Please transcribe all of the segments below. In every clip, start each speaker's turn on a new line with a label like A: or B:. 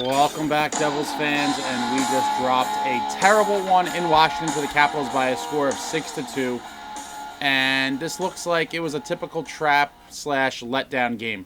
A: Welcome back, Devils fans, and we just dropped a terrible one in Washington to the Capitals by a score of 6-2. And this looks like it was a typical trap slash letdown game.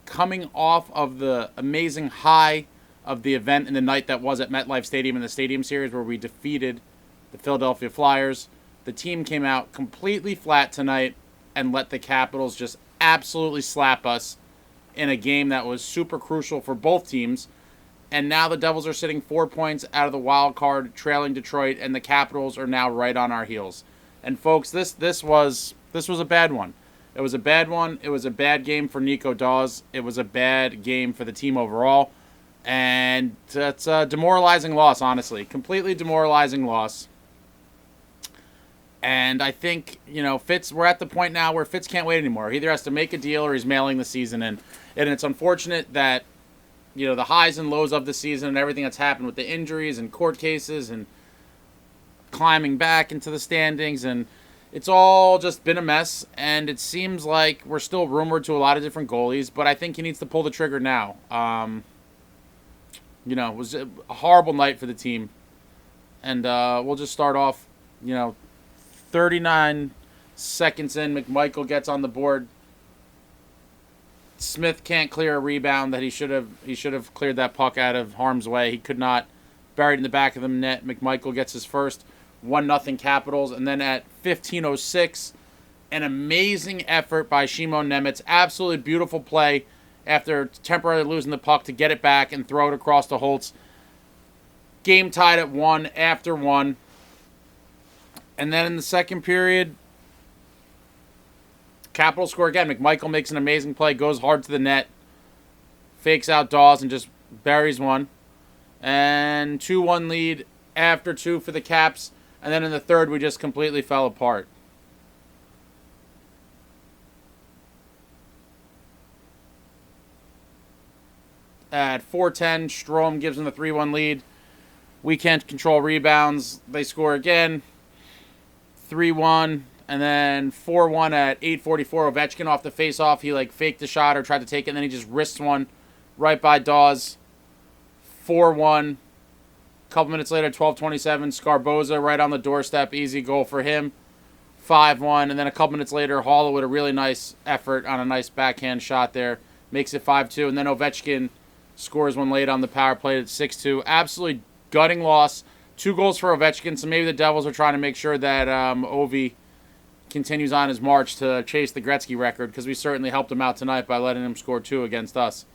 A: Coming off of the amazing high of the event in the night that was at MetLife Stadium in the Stadium Series where we defeated the Philadelphia Flyers, the team came out completely flat tonight and let the Capitals just absolutely slap us in a game that was super crucial for both teams. And now the Devils are sitting 4 points out of the wild card, trailing Detroit, and the Capitals are now right on our heels. And folks, this was a bad one. It was a bad one. It was a bad game for Nico Dawes. It was a bad game for the team overall. And it's a demoralizing loss, honestly. Completely demoralizing loss. And I think, Fitz, we're at the point now where Fitz can't wait anymore. He either has to make a deal or he's mailing the season in. And it's unfortunate that the highs and lows of the season and everything that's happened with the injuries and court cases and climbing back into the standings, and it's all just been a mess. And it seems like we're still rumored to a lot of different goalies, but I think he needs to pull the trigger now. It was a horrible night for the team. And we'll just start off, 39 seconds in, McMichael gets on the board. Smith can't clear a rebound that he should have cleared that puck out of harm's way. He could not. Buried in the back of the net. McMichael gets his first 1-0 Capitals. And then at 15:06, an amazing effort by Shimon Nemitz. Absolutely beautiful play after temporarily losing the puck to get it back and throw it across to Holtz. Game tied at 1 after 1. And then in the second period, Capitals score again. McMichael makes an amazing play, goes hard to the net, fakes out Dawes, and just buries one. And 2-1 lead after 2 for the Caps. And then in the third, we just completely fell apart. At 4:10, Strome gives them the 3-1 lead. We can't control rebounds. They score again. 3-1. And then 4-1 at 8:44. Ovechkin off the face-off. He faked the shot or tried to take it, and then he just wrists one right by Dawes. 4-1. A couple minutes later, 12:27. Scarboza right on the doorstep. Easy goal for him. 5-1. And then a couple minutes later, Haller with a really nice effort on a nice backhand shot there. Makes it 5-2. And then Ovechkin scores one late on the power play at 6-2. Absolutely gutting loss. 2 goals for Ovechkin. So maybe the Devils are trying to make sure that Ovi continues on his march to chase the Gretzky record, because we certainly helped him out tonight by letting him score 2 against us.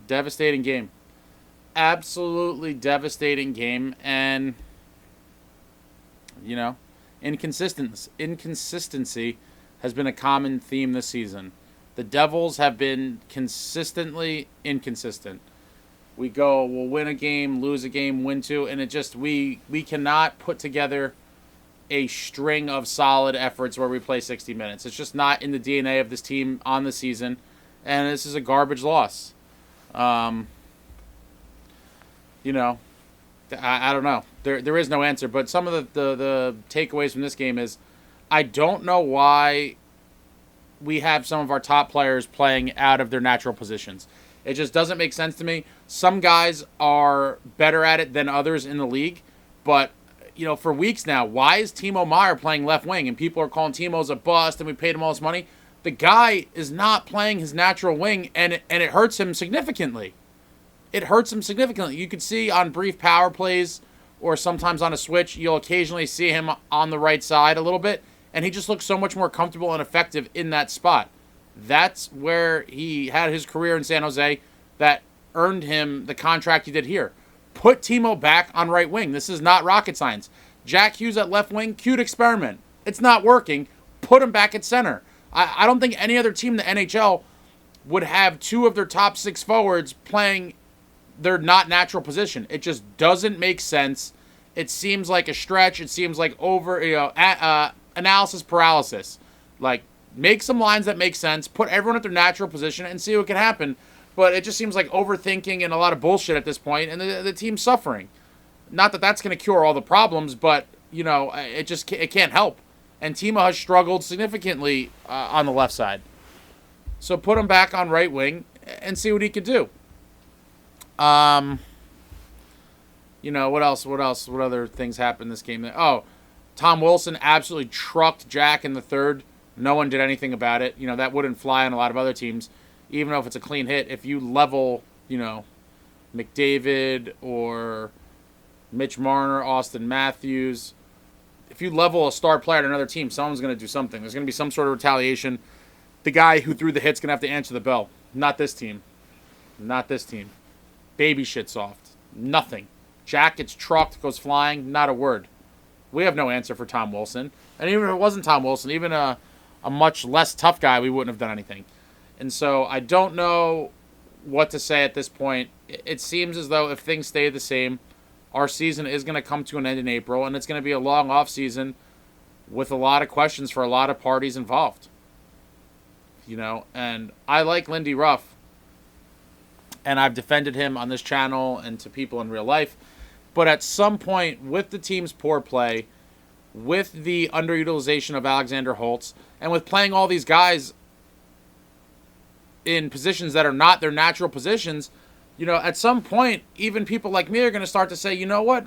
A: Devastating game. Absolutely devastating game. And, inconsistency has been a common theme this season. The Devils have been consistently inconsistent. We'll win a game, lose a game, win 2, and it just, we cannot put together a string of solid efforts where we play 60 minutes. It's just not in the DNA of this team on the season, and this is a garbage loss. I don't know. There is no answer, but some of the takeaways from this game is I don't know why we have some of our top players playing out of their natural positions. It just doesn't make sense to me. Some guys are better at it than others in the league, but for weeks now, why is Timo Meier playing left wing? And people are calling Timo's a bust, and we paid him all this money. The guy is not playing his natural wing, and it hurts him significantly. It hurts him significantly. You could see on brief power plays or sometimes on a switch, you'll occasionally see him on the right side a little bit, and he just looks so much more comfortable and effective in that spot. That's where he had his career in San Jose that earned him the contract he did here. Put Timo back on right wing. This is not rocket science. Jackhughes at left wing, cute experiment. It's not working. Put him back at center. I don't think any other team in the NHL would have 2 of their top 6 forwards playing their not natural position. It just doesn't make sense. It seems like a stretch. It seems like analysis paralysis. Make some lines that make sense. Put everyone at their natural position and see what can happen. But it just seems like overthinking and a lot of bullshit at this point, and the team's suffering. Not that that's going to cure all the problems, but, it can't help. And Timo has struggled significantly on the left side. So put him back on right wing and see what he could do. What else? What else? What other things happened this game? Oh, Tom Wilson absolutely trucked Jack in the third. No one did anything about it. That wouldn't fly on a lot of other teams, even if it's a clean hit. If you level, McDavid or Mitch Marner, Austin Matthews, if you level a star player at another team, someone's going to do something. There's going to be some sort of retaliation. The guy who threw the hit's going to have to answer the bell. Not this team. Not this team. Baby shit soft. Nothing. Jack gets trucked, goes flying, not a word. We have no answer for Tom Wilson. And even if it wasn't Tom Wilson, even a much less tough guy, we wouldn't have done anything. And so I don't know what to say at this point. It seems as though if things stay the same, our season is going to come to an end in April, and it's going to be a long off season with a lot of questions for a lot of parties involved. And I like Lindy Ruff, and I've defended him on this channel and to people in real life. But at some point, with the team's poor play, with the underutilization of Alexander Holtz, and with playing all these guys in positions that are not their natural positions, at some point, even people like me are going to start to say, you know what,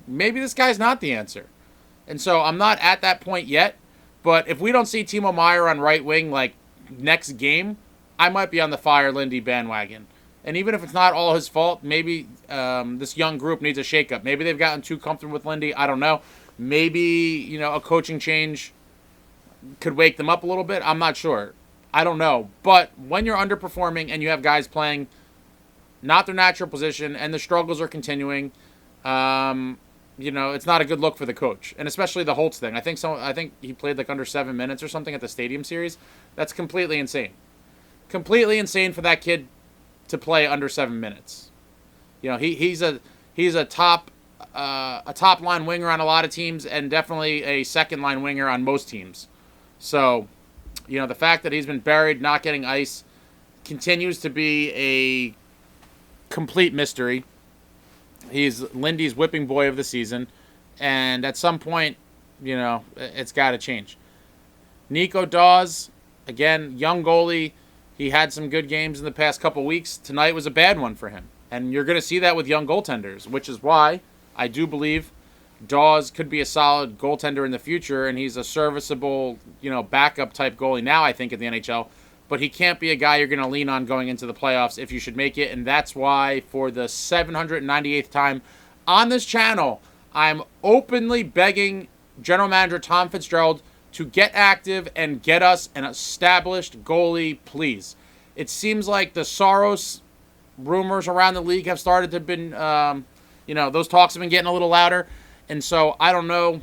A: maybe this guy's not the answer. And so I'm not at that point yet, but if we don't see Timo Meier on right wing, next game, I might be on the Fire Lindy bandwagon. And even if it's not all his fault, maybe this young group needs a shakeup. Maybe they've gotten too comfortable with Lindy. I don't know. Maybe, a coaching change could wake them up a little bit. I'm not sure. I don't know. But when you're underperforming and you have guys playing not their natural position and the struggles are continuing, it's not a good look for the coach. And especially the Holtz thing. I think he played under 7 minutes or something at the Stadium Series. That's completely insane. Completely insane for that kid to play under 7 minutes. He's a top line winger on a lot of teams and definitely a second line winger on most teams. So, the fact that he's been buried, not getting ice, continues to be a complete mystery. He's Lindy's whipping boy of the season, and at some point, it's got to change. Nico Dawes, again, young goalie. He had some good games in the past couple weeks. Tonight was a bad one for him. And you're going to see that with young goaltenders, which is why I do believe Dawes could be a solid goaltender in the future, and he's a serviceable, backup type goalie now, I think, in the NHL. But he can't be a guy you're going to lean on going into the playoffs if you should make it. And that's why, for the 798th time on this channel, I'm openly begging General Manager Tom Fitzgerald to get active and get us an established goalie, please. It seems like the Saros rumors around the league have started to been, those talks have been getting a little louder. And so I don't know,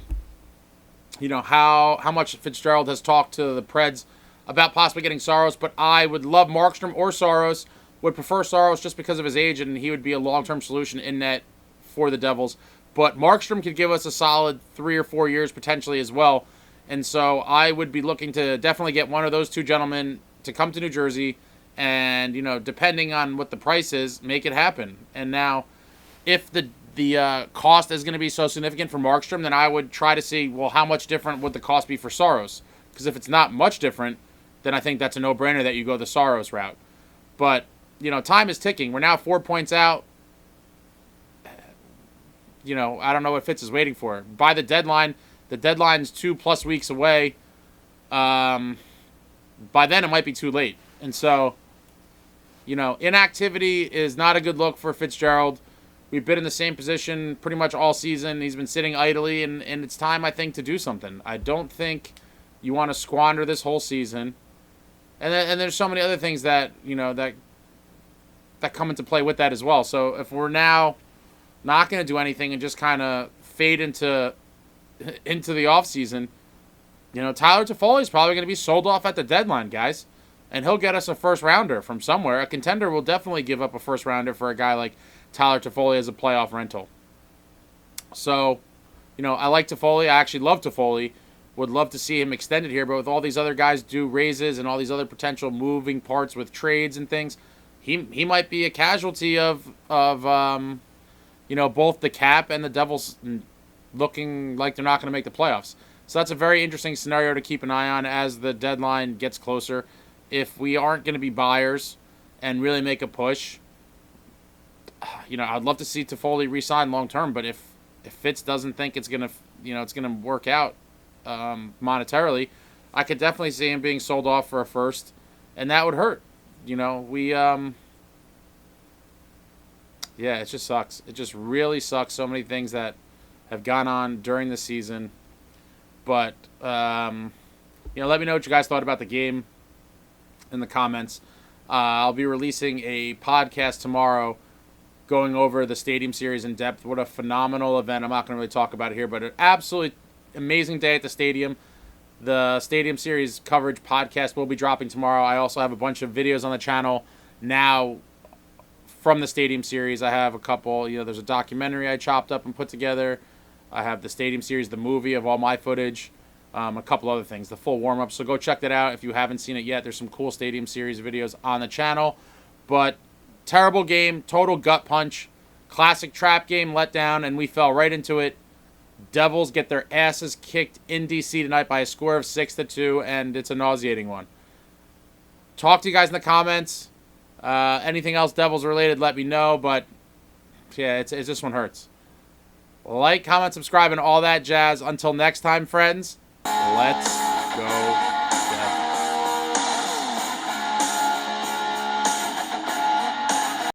A: how much Fitzgerald has talked to the Preds about possibly getting Saros, but I would love Markstrom or Saros. Would prefer Saros just because of his age, and he would be a long-term solution in net for the Devils. But Markstrom could give us a solid 3 or 4 years potentially as well. And so I would be looking to definitely get one of those two gentlemen to come to New Jersey and, depending on what the price is, make it happen. And now, if the cost is going to be so significant for Markstrom, then I would try to see, well, how much different would the cost be for Saros? Because if it's not much different, then I think that's a no-brainer that you go the Saros route. But, time is ticking. We're now 4 points out. I don't know what Fitz is waiting for. By the deadline's 2+ weeks away. By then, it might be too late. And so, inactivity is not a good look for Fitzgerald. We've been in the same position pretty much all season. He's been sitting idly, and it's time, I think, to do something. I don't think you want to squander this whole season. And there's so many other things that, that come into play with that as well. So if we're now not going to do anything and just kind of fade into the offseason, Tyler Toffoli is probably going to be sold off at the deadline, guys. And he'll get us a first-rounder from somewhere. A contender will definitely give up a first-rounder for a guy like Tyler Toffoli as a playoff rental. So, I like Toffoli. I actually love Toffoli. Would love to see him extended here, but with all these other guys do raises and all these other potential moving parts with trades and things, he might be a casualty of both the cap and the Devils looking like they're not going to make the playoffs. So that's a very interesting scenario to keep an eye on as the deadline gets closer. If we aren't going to be buyers, and really make a push, I'd love to see Toffoli re-sign long term. But if Fitz doesn't think it's gonna work out monetarily, I could definitely see him being sold off for a first, and that would hurt. Yeah, it just sucks. It just really sucks. So many things that have gone on during the season. But, let me know what you guys thought about the game in the comments. I'll be releasing a podcast tomorrow going over the Stadium Series in depth. What a phenomenal event. I'm not going to really talk about it here, but an absolutely amazing day at the stadium. The Stadium Series coverage podcast will be dropping tomorrow. I also have a bunch of videos on the channel now from the Stadium Series. I have a couple, there's a documentary I chopped up and put together. I have the Stadium Series, the movie of all my footage, a couple other things, the full warm-up. So go check that out if you haven't seen it yet. There's some cool Stadium Series videos on the channel. But terrible game, total gut punch, classic trap game letdown, and we fell right into it. Devils get their asses kicked in D.C. tonight by a score of 6-2, and it's a nauseating one. Talk to you guys in the comments. Anything else Devils related, let me know. But yeah, it's this one hurts. Like, comment, subscribe, and all that jazz. Until next time, friends, let's go